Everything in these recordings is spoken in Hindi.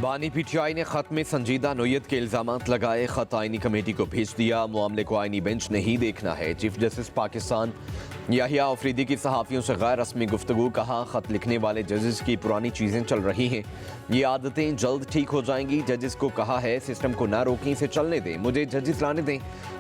बानी पीटीआई ने खत में संजीदा नोयत के इल्जामात लगाए। खत आईनी कमेटी को भेज दिया। मामले को आईनी बेंच ने ही देखना है। चीफ जस्टिस पाकिस्तान याहिया अफरीदी की सहाफ़ियों से गैर रस्मी गुफ्तगू। कहा, खत लिखने वाले जजेस की पुरानी चीज़ें चल रही हैं, ये आदतें जल्द ठीक हो जाएंगी। जजेस को कहा है सिस्टम को ना रोकें, इसे चलने दें, मुझे जजेस लाने दें।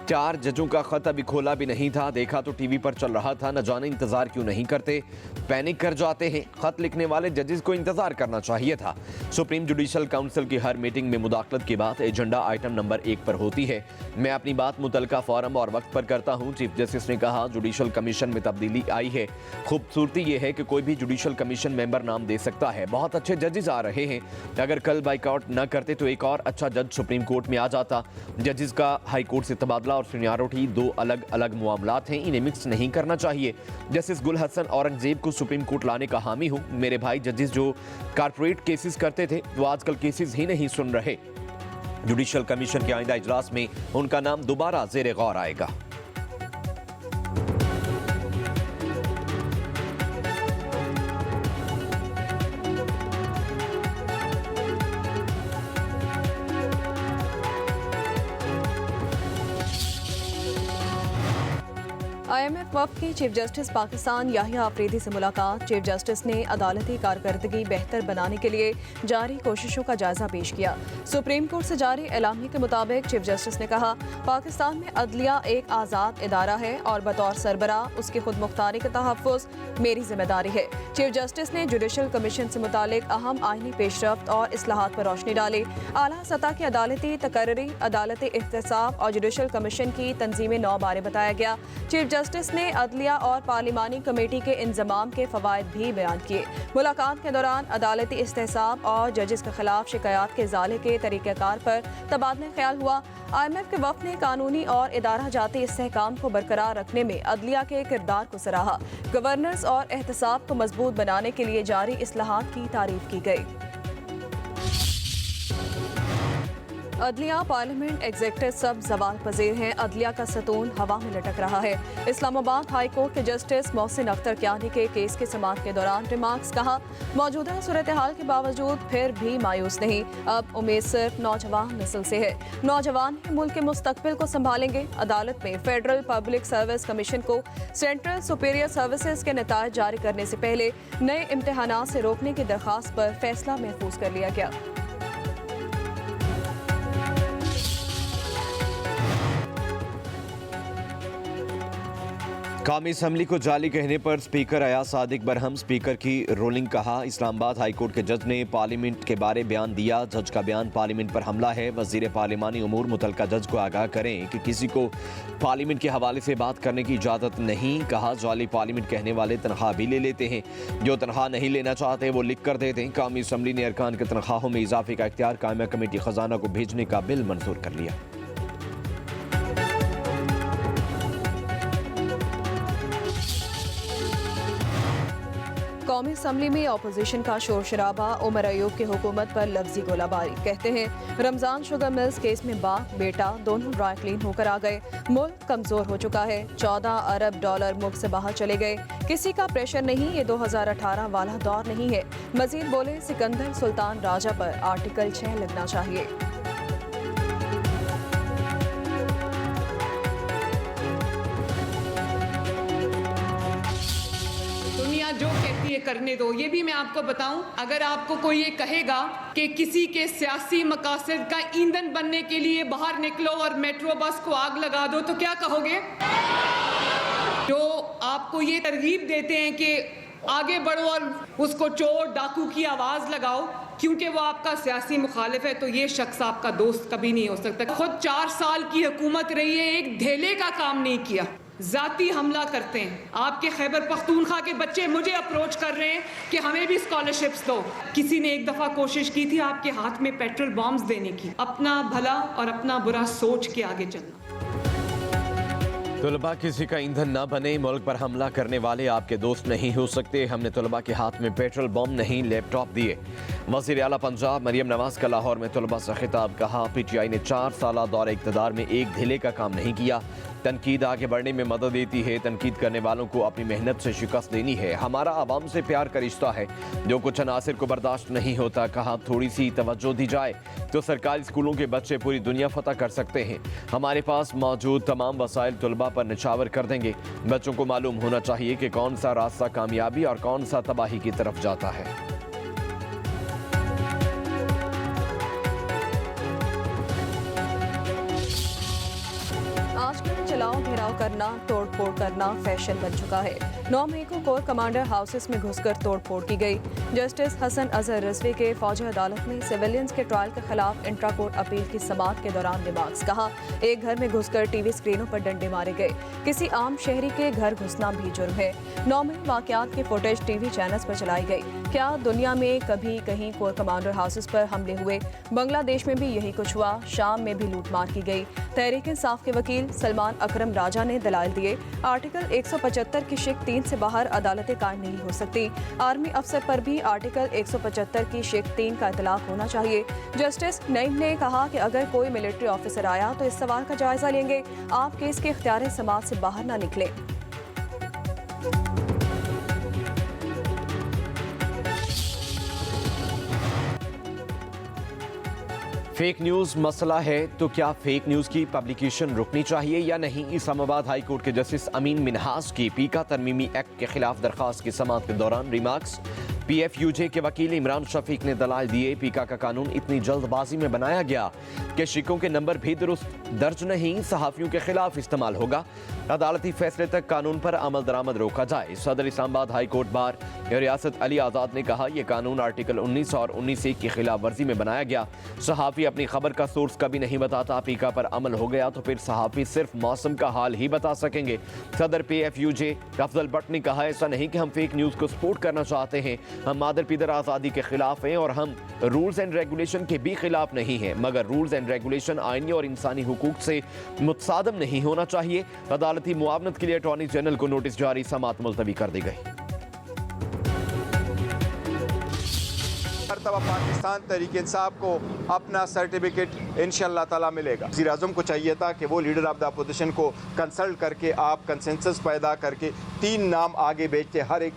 4 जजों का खत अभी खोला भी नहीं था, देखा तो टीवी पर चल रहा था। न जाने इंतजार क्यों नहीं करते, पैनिक कर जाते हैं। खत लिखने वाले जजेस को इंतजार करना चाहिए था। सुप्रीम जुडिशल काउंसिल की हर मीटिंग में मुदाखलत के बाद एजेंडा आइटम नंबर 1 पर होती है। मैं अपनी बात मुतलका फोरम और वक्त पर करता हूँ। चीफ जस्टिस ने कहा, जुडिशल कमीशन में तब्दीली आई है। खूबसूरती ये है कि कोई भी जुडिशल कमीशन मेंबर नाम दे सकता है। बहुत अच्छे जजेस आ रहे हैं। अगर कल बाइकआउट न करते तो एक और अच्छा जज सुप्रीम कोर्ट में आ जाता। जजेस का हाई कोर्ट से तबादला और सीनियरिटी 2 अलग अलग मामलात हैं, इन्हें मिक्स नहीं करना चाहिए। जस्टिस गुल हसन औरंगजेब को सुप्रीम कोर्ट लाने का हामी हूँ। मेरे भाई जजेस जो कारपोरेट केसेस करते थे वो आजकल केसेस ही नहीं सुन रहे। जुडिशल कमीशन के आइंदा इजलास में उनका नाम दोबारा ज़ेरे गौर आएगा। IMF वफ़द की चीफ जस्टिस पाकिस्तान याहिया अफरीदी से मुलाकात। चीफ जस्टिस ने अदालती कारकर्दगी बेहतर बनाने के लिए जारी कोशिशों का जायजा पेश किया। सुप्रीम कोर्ट से जारी एलामिया के मुताबिक चीफ जस्टिस ने कहा, पाकिस्तान में अदलिया एक आज़ाद इदारा है और बतौर सरबराह उसकी खुद मुख्तारी का तहफ़्फ़ुज़ मेरी जिम्मेदारी है। चीफ जस्टिस ने जुडिशल कमीशन से मुतालिक अहम आइनी पेशरफ्त और इस्लाहात पर रोशनी डाली। आला सतह की अदालती तकर्री, अदालती एहतसाब और जुडिशल कमीशन की तंजीम नौ बारे बताया गया। चीफ जस्टिस ने अदलिया और पार्लिमानी कमेटी के इंजमाम के फवायद भी बयान किए। मुलाकात के दौरान अदालती इस्तेहसाब और जजेस के खिलाफ शिकायत के इजाले के तरीक़ेकार पर तबादला ख्याल हुआ। IMF के वफ़द ने कानूनी और इदारा जाती इस्तेहकाम को बरकरार रखने में अदलिया के किरदार को सराहा। गवर्नेंस और एहतसाब को मजबूत बनाने के लिए जारी इस्लाहात की तारीफ की गई। अदलिया, पार्लियामेंट, एग्जेक्टिव सब जवाल पजीर हैं। अदलिया का सतून हवा में लटक रहा है। इस्लामाबाद हाई कोर्ट के जस्टिस मोहसिन अख्तर क्यानी के केस के समाअत के दौरान रिमार्क्स। कहा, मौजूदा सूरत हाल के बावजूद फिर भी मायूस नहीं। अब उम्मीद सिर्फ नौजवान नस्ल से है। नौजवान ही मुल्क के मुस्तकबिल को संभालेंगे। अदालत में फेडरल पब्लिक सर्विस कमीशन को सेंट्रल सुपीरियर सर्विसेज के नतायज जारी करने से पहले नए इम्तहानात से रोकने की दरख्वास्त पर फैसला महफूज कर लिया गया। कौमी असम्बली को जाली कहने पर स्पीकर अयाज सादिक बरहम। स्पीकर की रोलिंग। कहा, इस्लामाबाद हाई कोर्ट के जज ने पार्लियामेंट के बारे बयान दिया। जज का बयान पार्लियामेंट पर हमला है। वजीर पार्लिमानी उमूर मुतलका जज को आगाह करें कि किसी को पार्लियामेंट के हवाले से बात करने की इजाज़त नहीं। कहा, जाली पार्लियामेंट कहने वाले तनख्वाह भी ले लेते हैं। जो तनख्वाह नहीं लेना चाहते वो लिख कर दे दें। कौमी असम्बली ने अरकान की तनख्वाहों में इजाफे का इख्तियार कायमा कमेटी खजाना को भेजने का बिल मंजूर कर लिया। कौमी असम्बली में अपोजिशन का शोर शराबा। उमर अयूब की हुकूमत पर लफ्जी गोलाबारी। कहते हैं, रमजान शुगर मिल्स केस में बाप बेटा दोनों ड्राई क्लीन होकर आ गए। मुल्क कमजोर हो चुका है। 14 अरब डॉलर मुल्क से बाहर चले गए। किसी का प्रेशर नहीं, ये 2018 वाला दौर नहीं है। मजीद बोले, सिकंदर सुल्तान राजा पर आर्टिकल 6 लगना चाहिए। जो कहती है करने दो। ये भी मैं आपको बताऊं, अगर आपको कोई ये कहेगा कि किसी के सियासी मकासद का ईंधन बनने के लिए बाहर निकलो और मेट्रो बस को आग लगा दो, तो क्या कहोगे? जो आपको ये तरगीब देते हैं कि आगे बढ़ो और उसको चोर डाकू की आवाज लगाओ क्योंकि वो आपका सियासी मुखालिफ है, तो ये शख्स आपका दोस्त कभी नहीं हो सकता। खुद 4 साल की हुकूमत रही है, एक धेले का काम नहीं किया। जाती हमला करते हैं। आपके खैबर पख्तूनख्वा के बच्चे मुझे अप्रोच कर रहे हैं कि हमें भी स्कॉलरशिप्स दो। किसी ने एक दफ़ा कोशिश की थी आपके हाथ में पेट्रोल बॉम्ब्स देने की। अपना भला और अपना बुरा सोच के आगे चलना। तलबा किसी का ईंधन ना बने। मुल्क पर हमला करने वाले आपके दोस्त नहीं हो सकते। हमने तलबा के हाथ में पेट्रोल बम नहीं लैपटॉप दिए। वज़ीर आला पंजाब मरियम नवाज का लाहौर में तलबा से खिताब। कहा, PTI ने 4 साल दौरे इक़्तिदार में एक ढीले का काम नहीं किया। तनकीद आगे बढ़ने में मदद देती है। तनकीद करने वालों को अपनी मेहनत से शिकस्त देनी है। हमारा आवाम से प्यार का रिश्ता है जो कुछ अनासिर को बर्दाश्त नहीं होता। कहा थोड़ी सी तवज्जो दी जाए तो सरकारी स्कूलों के बच्चे पूरी दुनिया फतह कर सकते हैं। हमारे पास मौजूद तमाम वसाइल तुलबा पर निछावर कर देंगे। बच्चों को मालूम होना चाहिए कि कौन सा रास्ता कामयाबी और कौन सा तबाही की तरफ जाता है। आजकल चलाओ घेराव करना, तोड़फोड़ करना फैशन बन चुका है। 9 मई को कोर कमांडर हाउसेस में घुसकर तोड़फोड़ की गई। जस्टिस हसन अजहर रिजवी के फौजी अदालत में सिविलियंस के ट्रायल के खिलाफ इंट्रा कोर्ट अपील की समाअत के दौरान रिमार्क्स। कहा, एक घर में घुसकर टीवी स्क्रीनों पर डंडे मारे गए। किसी आम शहरी के घर घुसना भी जुर्म है। 9 मई वाकयात की फुटेज टीवी चैनल्स पर चलाई गई। क्या दुनिया में कभी कहीं कोर कमांडर हाउसेस पर हमले हुए? बांग्लादेश में भी यही कुछ हुआ। शाम में भी लूटमार की गई। तहरीक इंसाफ के वकील सलमान अकरम राजा ने दलाल दिए। आर्टिकल 175 की शिक 3 से बाहर अदालतें कायम नहीं हो सकती। आर्मी अफसर पर भी आर्टिकल 175 की शिक 3 का इतलाक होना चाहिए। जस्टिस नईम ने कहा कि अगर कोई मिलिट्री ऑफिसर आया तो इस सवाल का जायजा लेंगे। आप केस के इख्तियार समाज से बाहर ना निकले। फेक न्यूज मसला है तो क्या फेक न्यूज की पब्लिकेशन रुकनी चाहिए या नहीं? इस्लामाबाद हाई कोर्ट के जस्टिस अमीन मिनहास की पीका तरमीमी एक्ट के खिलाफ दरखास्त की समाअत के दौरान रिमार्क्स। PFUJ के वकील इमरान शफीक ने दलाल दिए। पीका का कानून इतनी जल्दबाजी में बनाया गया कि शिकों के नंबर भी दुरुस्त दर्ज नहीं, सहाफियों के खिलाफ इस्तेमाल होगा। अदालती फैसले तक कानून पर अमल दरामद रोका जाए। सदर इस्लामाबाद हाई कोर्ट बार रियासत अली आज़ाद ने कहा, यह कानून आर्टिकल 19 और 19 की खिलाफ वर्जी में बनाया गया। सहाफी अपनी खबर का सोर्स कभी नहीं बताता। पीका पर अमल हो गया तो फिर सहाफी सिर्फ मौसम का हाल ही बता सकेंगे। सदर PFUJ अफजल भट्ट ने कहा, ऐसा नहीं कि हम फेक न्यूज को सपोर्ट करना चाहते हैं, हम मादर पिदर आज़ादी के खिलाफ हैं और हम रूल्स एंड रेगुलेशन के भी खिलाफ नहीं हैं, मगर रूल्स एंड रेगुलेशन आईनी और इंसानी हुकूक से मुतसादम नहीं होना चाहिए। अदालती मुआवनत के लिए अटॉर्नी जनरल को नोटिस जारी, समाअत मुलतवी कर दी गई। मरतबा पाकिस्तान तहरीक इंसाफ को अपना सर्टिफिकेट इंशाअल्लाह ताला मिलेगा। वज़ीर आज़म को चाहिए था कि वो लीडर ऑफ द अपोजिशन को कंसल्ट करके आप कंसेंसस पैदा करके 3 नाम आगे भेजते हर एक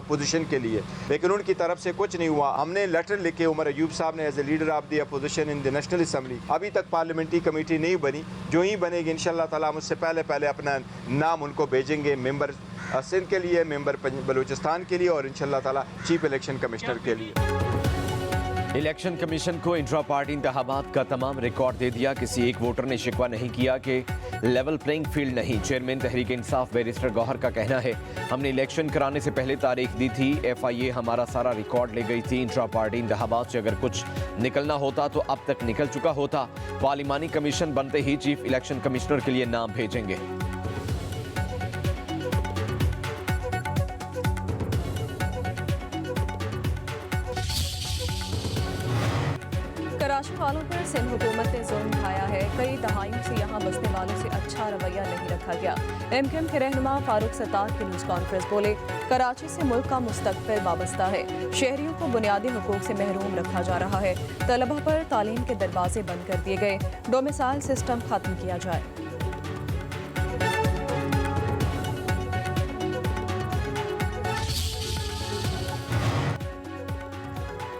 पोजीशन के लिए, लेकिन उनकी तरफ से कुछ नहीं हुआ। हमने लेटर लिखे उमर अयूब साहब ने as a leader of the opposition in the national assembly. अभी तक पार्लियामेंट्री कमेटी नहीं बनी, जो ही बनेगी इंशाअल्लाह ताला हम उससे पहले अपना नाम उनको भेजेंगे, मेंबर सिंध के लिए, मेंबर बलूचिस्तान के लिए और इंशाअल्लाह ताला चीफ इलेक्शन कमिश्नर के लिए। इलेक्शन कमीशन को इंट्रा पार्टी इंतखाबात का तमाम रिकॉर्ड दे दिया। किसी एक वोटर ने शिकवा नहीं किया कि लेवल प्लेइंग फील्ड नहीं। चेयरमैन तहरीक इंसाफ बैरिस्टर गौहर का कहना है, हमने इलेक्शन कराने से पहले तारीख दी थी। FIA हमारा सारा रिकॉर्ड ले गई थी। इंट्रा पार्टी इंतखाबात से अगर कुछ निकलना होता तो अब तक निकल चुका होता। पार्लिमानी कमीशन बनते ही चीफ इलेक्शन कमिश्नर के लिए नाम भेजेंगे। कराची वालों पर सिंध हुकूमत ने जुल्म ढाया है। कई दहाइयों से यहाँ बसने वालों से अच्छा रवैया नहीं रखा गया। MQM के रहनुमा फारूक सत्तार की न्यूज़ कॉन्फ्रेंस बोले, कराची से मुल्क का मुस्तकबिल वाबस्ता है। शहरियों को बुनियादी हुकूक से महरूम रखा जा रहा है। तलबा पर तालीम के दरवाजे बंद कर दिए गए। डोमिसाइल सिस्टम खत्म किया जाए।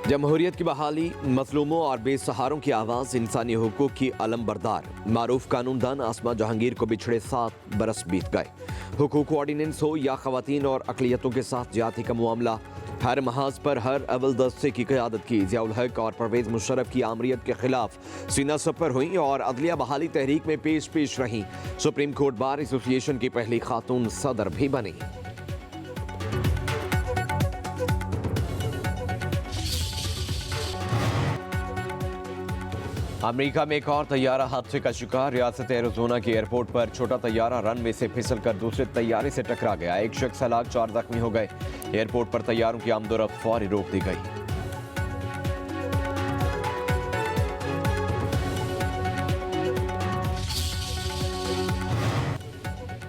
जमहूरियत की बहाली, मजलूमों और बेसहारों की आवाज़, इंसानी हुकूक की अलमबरदार मारूफ कानूनदान आसमा जहांगीर को बिछड़े 7 बरस बीत गए। हुकूक ऑर्डिनेंस हो या खवातीन और अकलियतों के साथ ज्यादती का मामला, हर महाज पर हर अव्वल दस्ते की क़यादत की ज़ियाउल हक और परवेज़ मुशर्रफ की आमरीत के खिलाफ सीना सफर हुई और अदलिया बहाली तहरीक में पेश रहीं। सुप्रीम कोर्ट बार एसोसिएशन की पहली खातून सदर भी बनी। अमेरिका में एक और तैयारा हादसे का शिकार। रियासत एरिज़ोना के एयरपोर्ट पर छोटा तैयारा रनवे से फिसलकर दूसरे तैयारे से टकरा गया। एक शख्स हलाक, 4 जख्मी हो गए। एयरपोर्ट पर तैयारों की आमदोरफ्त फौरी रोक दी गई।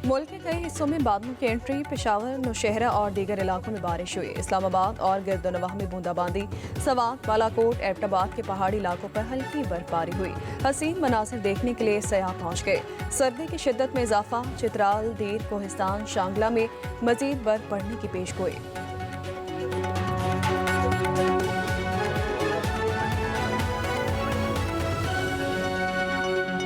मुल्क के कई तराई हिस्सों में बादलों की एंट्री, पेशावर, नौशहरा और दीगर इलाकों में बारिश हुई। इस्लामाबाद और गिरदनवाह में बूंदाबांदी, सवात, बालाकोट, एबटाबाद के पहाड़ी इलाकों पर हल्की बर्फबारी हुई। हसीन मनासिर देखने के लिए सयाह पहुंच गए। सर्दी की शिद्दत में इजाफा, चित्राल, दीर, कोहिस्तान, शांगला में मजीद बर्फ पड़ने की पेशगोई।